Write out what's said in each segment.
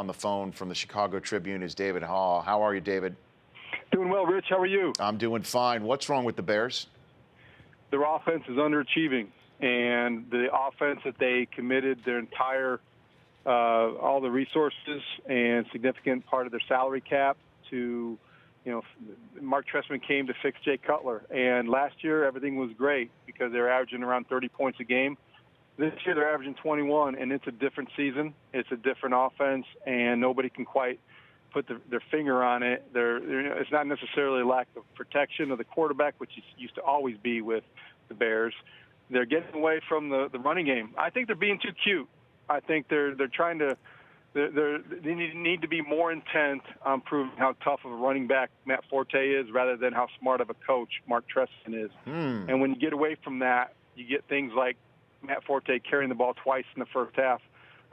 on the phone from the Chicago Tribune is David Haugh. How are you, David? Doing well, Rich. How are you? I'm doing fine. What's wrong with the Bears? Their offense is underachieving, and the offense that they committed their entire, all the resources and significant part of their salary cap to, Mark Trestman came to fix Jay Cutler. And last year, everything was great because they were averaging around 30 points a game. This year, they're averaging 21, and it's a different season. It's a different offense, and nobody can quite put their finger on it. It's not necessarily a lack of protection of the quarterback, which used to always be with the Bears. They're getting away from the running game. I think they're being too cute. I think they're trying to they need to be more intent on proving how tough of a running back Matt Forte is rather than how smart of a coach Mark Trestman is. And when you get away from that, you get things like Matt Forte carrying the ball twice in the first half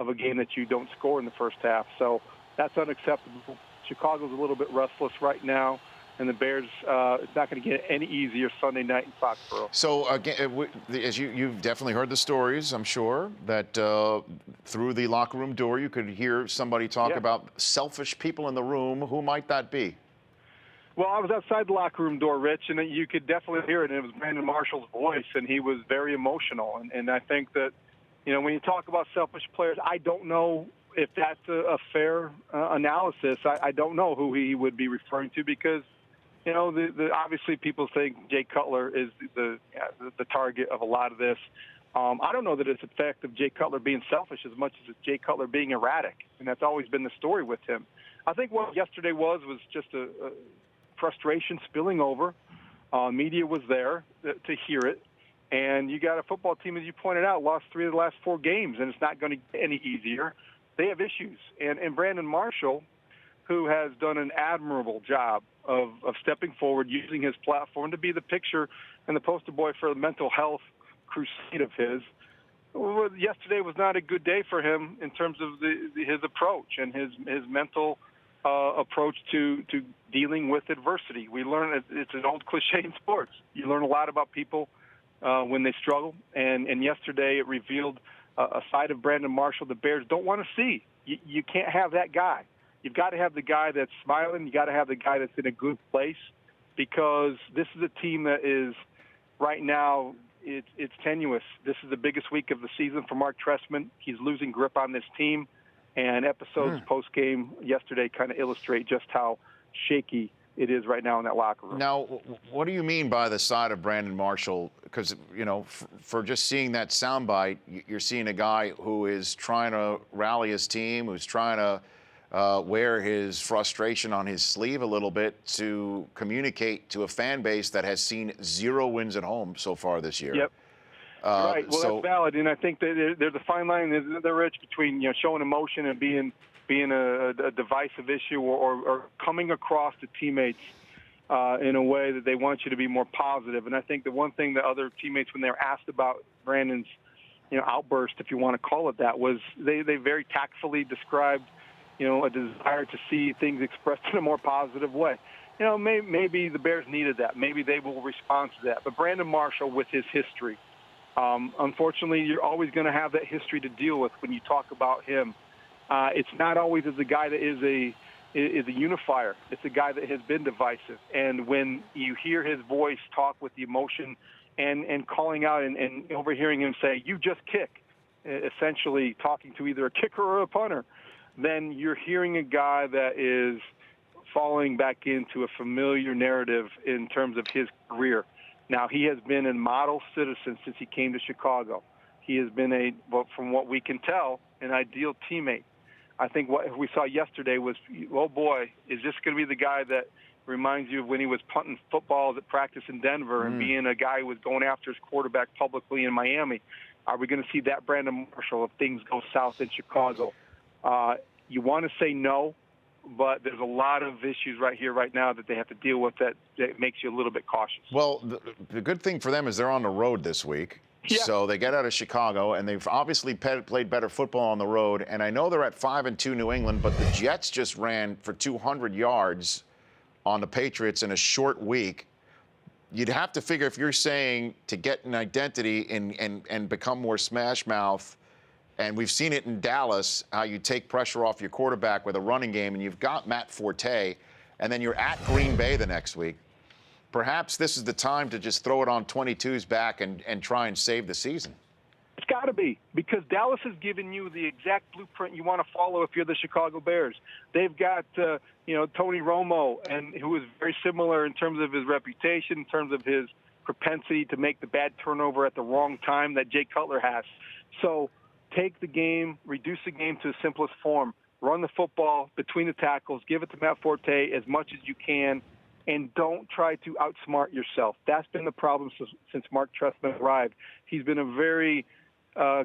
of a game that you don't score in the first half. So that's unacceptable. Chicago's a little bit restless right now, and the Bears, it's not going to get any easier Sunday night in Foxborough. So, again, as you've definitely heard the stories, I'm sure, that through the locker room door you could hear somebody talk about selfish people in the room. Who might that be? Well, I was outside the locker room door, Rich, and you could definitely hear it. And it was Brandon Marshall's voice, and he was very emotional. And I think that, when you talk about selfish players, I don't know if that's a fair analysis. I don't know who he would be referring to because, obviously people think Jay Cutler is the target of a lot of this. I don't know that it's the fact of Jay Cutler being selfish as much as it's Jay Cutler being erratic, and that's always been the story with him. I think what yesterday was just a frustration spilling over. Media was there to hear it. And you got a football team, as you pointed out, lost 3 of the last 4 games, and it's not going to get any easier. They have issues. And Brandon Marshall, who has done an admirable job of stepping forward, using his platform to be the picture and the poster boy for the mental health crusade of his, yesterday was not a good day for him in terms of his approach and his mental approach to dealing with adversity. We learn it's an old cliche in sports. You learn a lot about people when they struggle, and yesterday it revealed a side of Brandon Marshall the Bears don't want to see. You can't have that guy. You've got to have the guy that's smiling. You got to have the guy that's in a good place, because this is a team that is right now it's tenuous. This is the biggest week of the season for Mark Trestman. He's losing grip on this team, and episodes post-game yesterday kind of illustrate just how shaky it is right now in that locker room. Now, what do you mean by the side of Brandon Marshall? Because, for just seeing that soundbite, you're seeing a guy who is trying to rally his team, who's trying to wear his frustration on his sleeve a little bit to communicate to a fan base that has seen 0 wins at home so far this year. Yep. Right. Well, that's valid, and I think that there's a fine line, there, Rich, between showing emotion and being a divisive issue or coming across to teammates in a way that they want you to be more positive. And I think the one thing that other teammates, when they were asked about Brandon's outburst, if you want to call it that, was they very tactfully described a desire to see things expressed in a more positive way. Maybe the Bears needed that. Maybe they will respond to that. But Brandon Marshall, with his history, unfortunately, you're always going to have that history to deal with when you talk about him. It's not always as a guy that is a unifier. It's a guy that has been divisive. And when you hear his voice talk with the emotion and calling out and overhearing him say, "You just kick," essentially talking to either a kicker or a punter, then you're hearing a guy that is falling back into a familiar narrative in terms of his career. Now, he has been a model citizen since he came to Chicago. He has been from what we can tell, an ideal teammate. I think what we saw yesterday was, oh boy, is this going to be the guy that reminds you of when he was punting footballs at practice in Denver and being a guy who was going after his quarterback publicly in Miami? Are we going to see that Brandon Marshall if things go south in Chicago? You want to say no, but there's a lot of issues right now that they have to deal with that makes you a little bit cautious. Well, the good thing for them is they're on the road this week. Yeah. So they get out of Chicago, and they've obviously played better football on the road. And I know they're at 5-2 New England, but the Jets just ran for 200 yards on the Patriots in a short week. You'd have to figure, if you're saying to get an identity and become more smash mouth And we've seen it in Dallas, how you take pressure off your quarterback with a running game, and you've got Matt Forte, and then you're at Green Bay the next week. Perhaps this is the time to just throw it on 22's back and try and save the season. It's got to be, because Dallas has given you the exact blueprint you want to follow if you're the Chicago Bears. They've got, Tony Romo, and who is very similar in terms of his reputation, in terms of his propensity to make the bad turnover at the wrong time that Jay Cutler has. So take the game, reduce the game to the simplest form. Run the football between the tackles. Give it to Matt Forte as much as you can, and don't try to outsmart yourself. That's been the problem since Mark Trestman arrived. He's been a very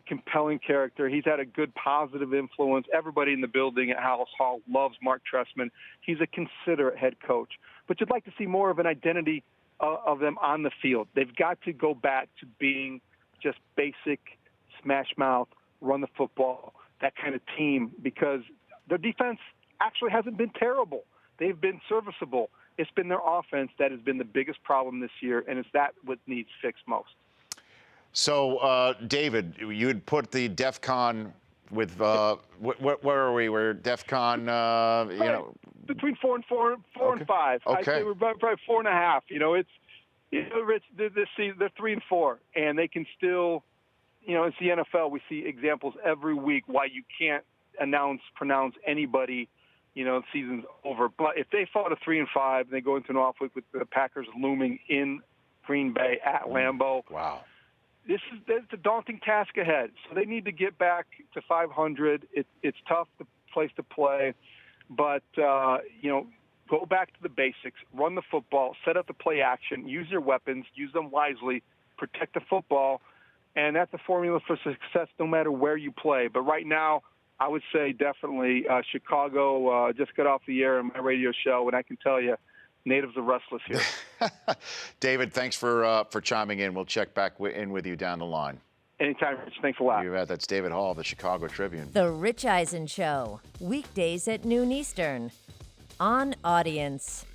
compelling character. He's had a good positive influence. Everybody in the building at Haugh loves Mark Trestman. He's a considerate head coach. But you'd like to see more of an identity of them on the field. They've got to go back to being just basic, smash mouth, run the football, that kind of team, because their defense actually hasn't been terrible. They've been serviceable. It's been their offense that has been the biggest problem this year, and it's that what needs fixed most. So, David, you had put the DEFCON with where are we? We're DEFCON, between 4 and 5. Okay. I'd say we're probably 4.5. Rich, they're 3 and 4, and they can still, it's the NFL. We see examples every week why you can't pronounce anybody, the season's over. But if they fall to 3 and 5 and they go into an off week with the Packers looming in Green Bay at Lambeau, wow. It's a daunting task ahead. So they need to get back to 500. It's tough, the place to play, but go back to the basics. Run the football, set up the play action, use your weapons, use them wisely, protect the football, and that's a formula for success no matter where you play. But right now, I would say definitely Chicago just got off the air on my radio show, and I can tell you, natives are restless here. David, thanks for chiming in. We'll check back in with you down the line. Anytime, Rich. Thanks a lot. You bet. That's David Haugh of the Chicago Tribune. The Rich Eisen Show, weekdays at noon Eastern, on Audience.